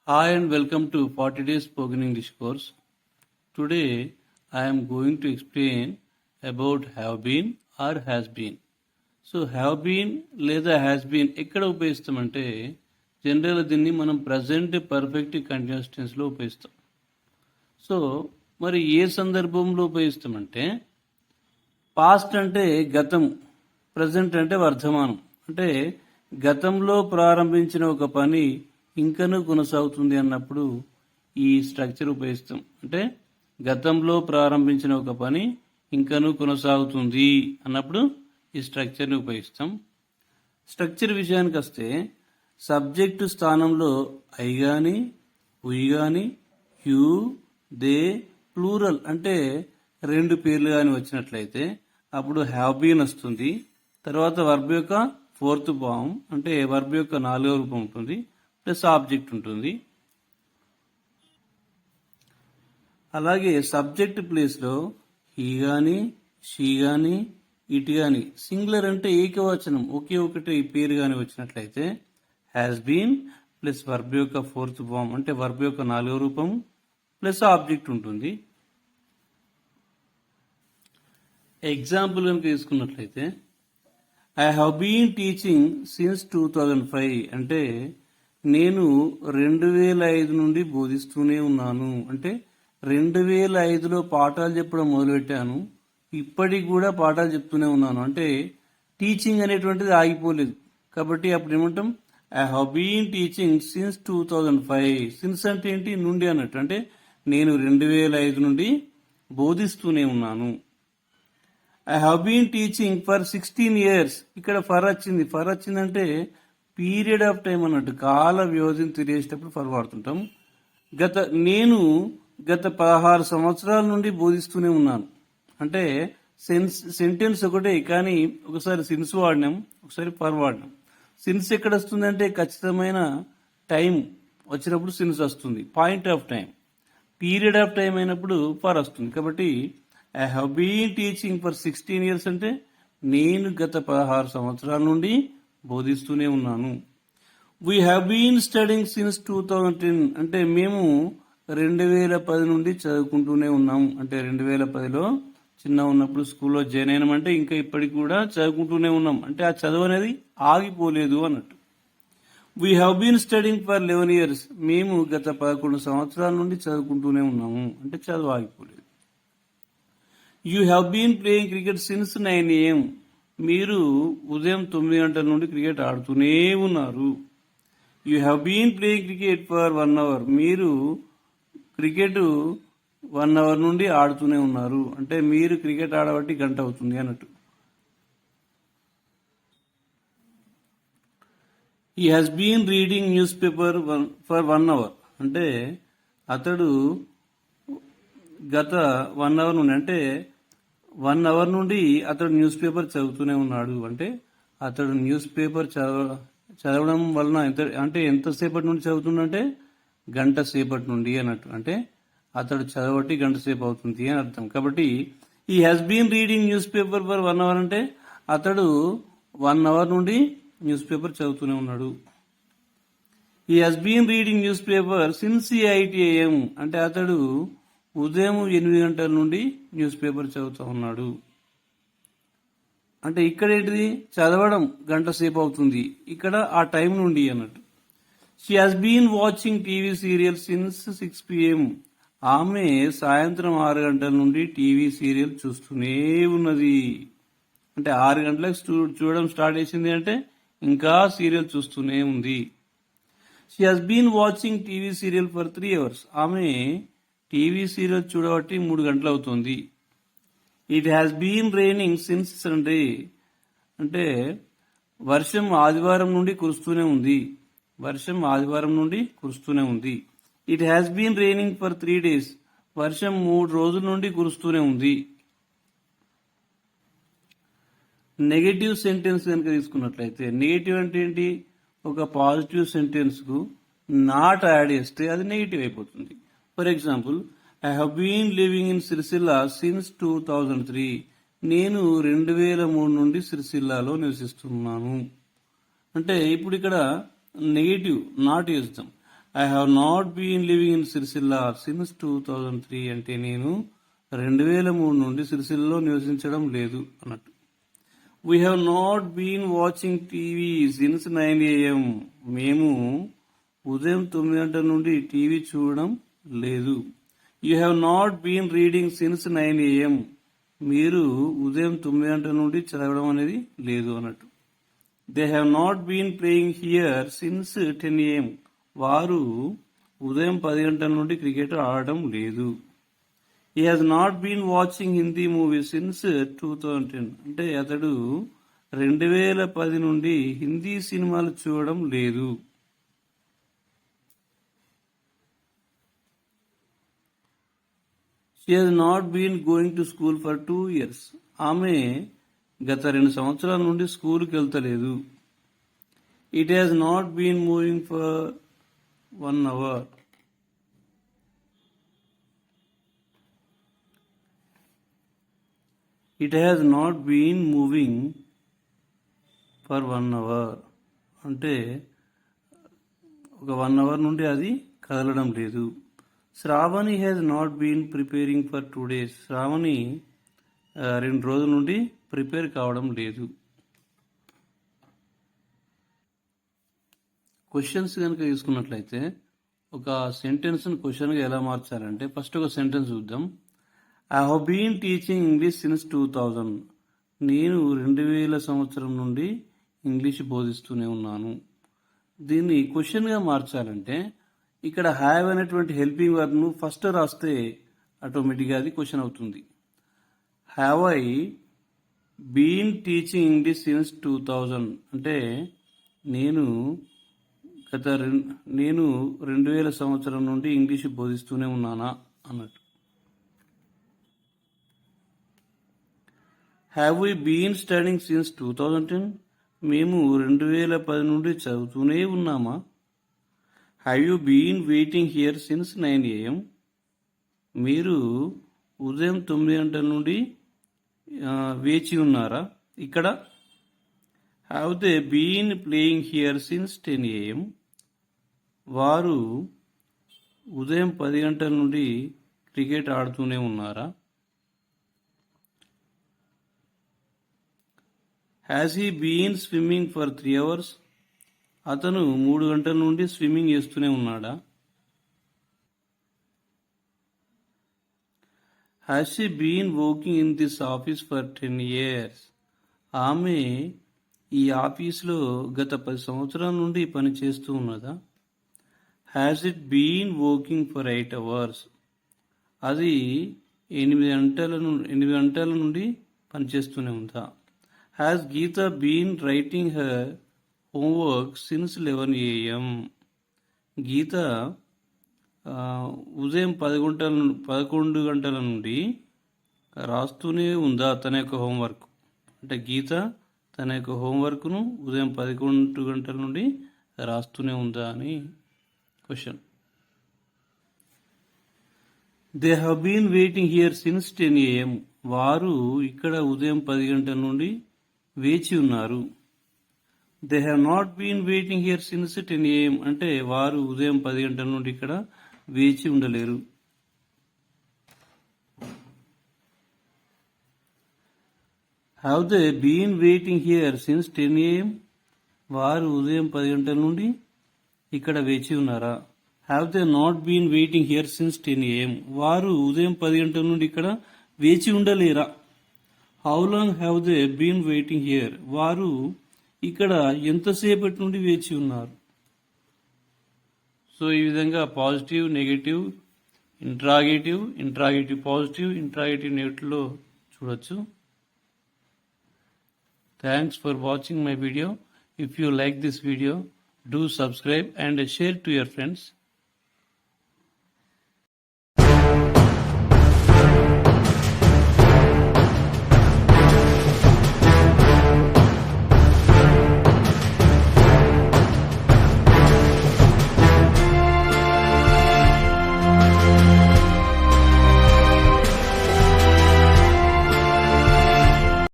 Hi and welcome to 40 Days Spoken English course. Today I am going to explain about have been or has been. So have been లేదా has been ఎక్కడ ఉపయోగిస్తామంటే general దీన్ని మనం present perfect continuous టెన్స్లో ఉపయోగిస్తాం. So మరి ఏ సందర్భంలో ఉపయోగిస్తామంటే past అంటే గతం, ప్రజెంట్ అంటే వర్ధమానం. అంటే గతంలో ప్రారంభించిన ఒక పని ఇంకనూ కొనసాగుతుంది అన్నప్పుడు ఈ స్ట్రక్చర్ ఉపయోగిస్తాం. అంటే గతంలో ప్రారంభించిన ఒక పని ఇంకనూ కొనసాగుతుంది అన్నప్పుడు ఈ స్ట్రక్చర్ని ఉపయోగిస్తాం. స్ట్రక్చర్ విషయానికి వస్తే సబ్జెక్టు స్థానంలో ఐ కానీ ఉయ్ కానీ యూ దే ప్లూరల్ అంటే రెండు పేర్లు కానీ వచ్చినట్లయితే అప్పుడు హ్యావ్ బీన్ వస్తుంది. తర్వాత వర్బ్ యొక్క ఫోర్త్ ఫామ్ అంటే వర్బ్ యొక్క 4వ రూపం ఉంటుంది, ప్లస్ ఆబ్జెక్ట్ ఉంటుంది. అలాగే సబ్జెక్ట్ ప్లేస్లో హీ కానీ షీ కానీ ఇట్ కానీ సింగులర్ అంటే ఏకవచనం ఒకే ఒకటి పేరు కానీ వచ్చినట్లయితే హ్యాస్ బీన్ ప్లస్ వర్బ్ యొక్క ఫోర్త్ ఫామ్ అంటే వర్బ్ యొక్క 4వ రూపం ప్లస్ ఆబ్జెక్ట్ ఉంటుంది. ఎగ్జాంపుల్ కనుక తీసుకున్నట్లయితే I have been teaching since 2005 అంటే నేను 2005 నుండి బోధిస్తూనే ఉన్నాను. అంటే 2005లో పాఠాలు చెప్పడం మొదలుపెట్టాను, ఇప్పటికి కూడా పాఠాలు చెప్తూనే ఉన్నాను. అంటే టీచింగ్ అనేటువంటిది ఆగిపోలేదు. కాబట్టి అప్పుడు ఏమంటాం I have been teaching since 2005. Since అంటే ఏంటి? నుండి అన్నట్టు. అంటే నేను 2005 నుండి బోధిస్తూనే ఉన్నాను. I have been teaching for 16 years. ఇక్కడ ఫర్ వచ్చింది. ఫర్ వచ్చిందంటే పీరియడ్ ఆఫ్ టైం అన్నట్టు, కాల వ్యవధిని తెలియజేసేటప్పుడు ఫర్ వాడుతుంటాం. నేను గత 16 సంవత్సరాల నుండి బోధిస్తూనే ఉన్నాను. అంటే సెంటెన్స్ ఒకటే, కానీ ఒకసారి సిన్స్ వాడినాం, ఒకసారి ఫర్ వాడినాం. సిన్స్ ఎక్కడ వస్తుంది అంటే ఖచ్చితమైన టైం వచ్చినప్పుడు సిన్స్ వస్తుంది, point of time. Period of time అయినప్పుడు ఫర్ వస్తుంది. కాబట్టి I have been teaching for 16 years అంటే నేను గత 16 సంవత్సరాల నుండి బోధిస్తూనే ఉన్నాను. We have been studying since 2010 అంటే మేము 2010 నుండి చదువుకుంటూనే ఉన్నాం. అంటే 2010లో చిన్న ఉన్నప్పుడు స్కూల్లో జాయిన్ అయినామంటే ఇంకా ఇప్పటికి కూడా చదువుకుంటూనే ఉన్నాం. అంటే ఆ చదువు అనేది ఆగిపోలేదు అన్నట్టు. We have been studying for 11 years మేము గత 11 సంవత్సరాల నుండి చదువుకుంటూనే ఉన్నాము. అంటే చదువు ఆగిపోలేదు. You have been playing cricket since 9 AM మీరు ఉదయం 9 గంటల నుండి క్రికెట్ ఆడుతూనే ఉన్నారు. You have been playing cricket for 1 hour మీరు క్రికెట్ 1 hour నుండి ఆడుతూనే ఉన్నారు. అంటే మీరు క్రికెట్ ఆడబట్టి గంట అవుతుంది అన్నట్టు. He has been reading newspaper for 1 hour అంటే అతడు గత 1 hour నుండి అంటే 1 hour నుండి అతడు న్యూస్ పేపర్ చదువుతూనే ఉన్నాడు. అంటే అతడు న్యూస్ పేపర్ చదవడం వలన ఎంతసేపటి నుండి చదువుతుందంటే గంట సేపటి నుండి అన్నట్టు. అంటే అతడు చదవటి గంట సేపు అవుతుంది అని అర్థం. కాబట్టి he has been reading newspaper for 1 hour అంటే అతడు 1 hour నుండి న్యూస్ పేపర్ చదువుతూనే ఉన్నాడు. He has been reading newspaper since 8 AM అంటే అతడు ఉదయం 8 గంటల నుండి న్యూస్ పేపర్ చదువుతూ ఉన్నాడు. అంటే ఇక్కడ ఏంటిది? చదవడం గంట సేపు అవుతుంది, ఇక్కడ ఆ టైం నుండి అన్నట్టు. She has been watching TV serial since 6 PM ఆమె సాయంత్రం 6 గంటల నుండి టీవీ సీరియల్ చూస్తూనే ఉన్నది. అంటే 6 గంటలకు చూడడం స్టార్ట్ చేసింది అంటే ఇంకా సీరియల్ చూస్తూనే ఉంది. She has been watching TV serial for 3 hours ఆమె టీవీ సీరియల్ చూడబట్టి 3 గంటలు అవుతుంది. It has been raining since Sunday అంటే వర్షం ఆదివారం నుండి కురుస్తూనే ఉంది. వర్షం ఆదివారం నుండి కురుస్తూనే ఉంది. It has been raining for 3 days వర్షం 3 రోజుల నుండి కురుస్తూనే ఉంది. నెగటివ్ సెంటెన్స్ కనుక తీసుకున్నట్లయితే నెగటివ్ అంటే ఏంటి? ఒక పాజిటివ్ సెంటెన్స్ కు నాట్ యాడ్ చేస్తే అది నెగిటివ్ అయిపోతుంది. For example I have been living in Sirisilla since 2003 నేను 2003 నుండి సిరిసిల్లాలో నివసిస్తున్నాను. అంటే ఇప్పుడు ఇక్కడ నెగిటివ్ నాట్ చేస్తాం. I have not been living in Sirisilla since 2003 అంటే నేను 2003 నుండి సిరిసిల్లలో నివసించడం లేదు అన్నట్టు. We have not been watching TV since 9 AM మేము ఉదయం 9 గంటల నుండి టీవీ చూడడం లేదు. You have not been reading since 9 AM మీరు ఉదయం 9 గంటల నుండి చదవడం అనేది లేదు అన్నట్టు. They have not been playing here since 10 AM వారు ఉదయం 10 గంటల నుండి క్రికెట్ ఆడటం లేదు. He has not been watching Hindi movie since 2010 అంటే అతడు 2010 నుండి హిందీ సినిమాలు చూడడం లేదు. She has not been going to school for 2 years ఆమె గత 2 సంవత్సరాల నుండి స్కూల్కి వెళ్తలేదు. It has not been moving for 1 hour it has not been moving for 1 hour అంటే ఒక 1 hour నుండి అది కదలడం లేదు. Shravani has not been preparing for 2 days Shravani 2 రోజుల నుండి ప్రిపేర్ కావడం లేదు. క్వశ్చన్స్ కనుక తీసుకున్నట్లయితే ఒక సెంటెన్స్ని క్వశ్చన్గా ఎలా మార్చాలంటే ఫస్ట్ ఒక సెంటెన్స్ చూద్దాం. I have been teaching English since 2000 నేను 2000 సంవత్సరం నుండి ఇంగ్లీష్ బోధిస్తూనే ఉన్నాను. దీన్ని క్వశ్చన్గా మార్చాలంటే ఇక్కడ హ్యావ్ అనేటువంటి హెల్పింగ్ వర్బ్ను ఫస్ట్ రాస్తే ఆటోమేటిక్గా అది క్వశ్చన్ అవుతుంది. Have I been teaching English since 2000 అంటే నేను 2000 సంవత్సరం నుండి ఇంగ్లీష్ బోధిస్తూనే ఉన్నానా అన్నట్టు. Have we been studying since 2010 మేము 2010 నుండి చదువుతూనే ఉన్నామా. Have you been waiting here since 9 AM మీరు ఉదయం 9 గంటల నుండి వేచి ఉన్నారా ఇక్కడ. Have they been playing here since 10 AM వారు ఉదయం 10 గంటల నుండి క్రికెట్ ఆడుతూనే ఉన్నారా. Has he been swimming for 3 hours అతను 3 గంటల నుండి స్విమ్మింగ్ చేస్తూనే ఉన్నాడా. Has she been working in this office for 10 years ఆమె ఈ ఆఫీస్లో గత 10 సంవత్సరాల నుండి పని చేస్తూ ఉన్నదా. Has it been working for 8 hours అది 8 గంటల నుండి పనిచేస్తూనే ఉందా. Has Geetha been writing her homework since 11 AM Geetha ఉదయం 11 గంటల నుండి రాస్తూనే ఉందా తన యొక్క హోంవర్క్ అంటే గీత తన యొక్క హోంవర్క్ను ఉదయం 11 గంటల నుండి రాస్తూనే ఉందా అని question. They have been waiting here since 10 AM వారు ఇక్కడ ఉదయం 10 గంటల నుండి వేచి ఉన్నారు. They have not been waiting here since 10 AM అంటే వారు ఉదయం 10 గంటల నుండి ఇక్కడ వేచి ఉండలేరు. Have they been waiting here since 10 AM వారు ఉదయం 10 గంటల నుండి ఇక్కడ వేచి ఉన్నారా. Have they not been waiting here since 10 AM వారు ఉదయం 10 గంటల నుండి ఇక్కడ వేచి ఉండలేరా. How long have they been waiting here వారు ఇక్కడ ఎంతసేపటి నుండి వేచి ఉన్నారు. సో ఈ విధంగా positive, negative, interrogative positive, interrogative నెగటివ్లో చూడొచ్చు. Thanks for watching my video. If you like this video, do subscribe and share to your friends.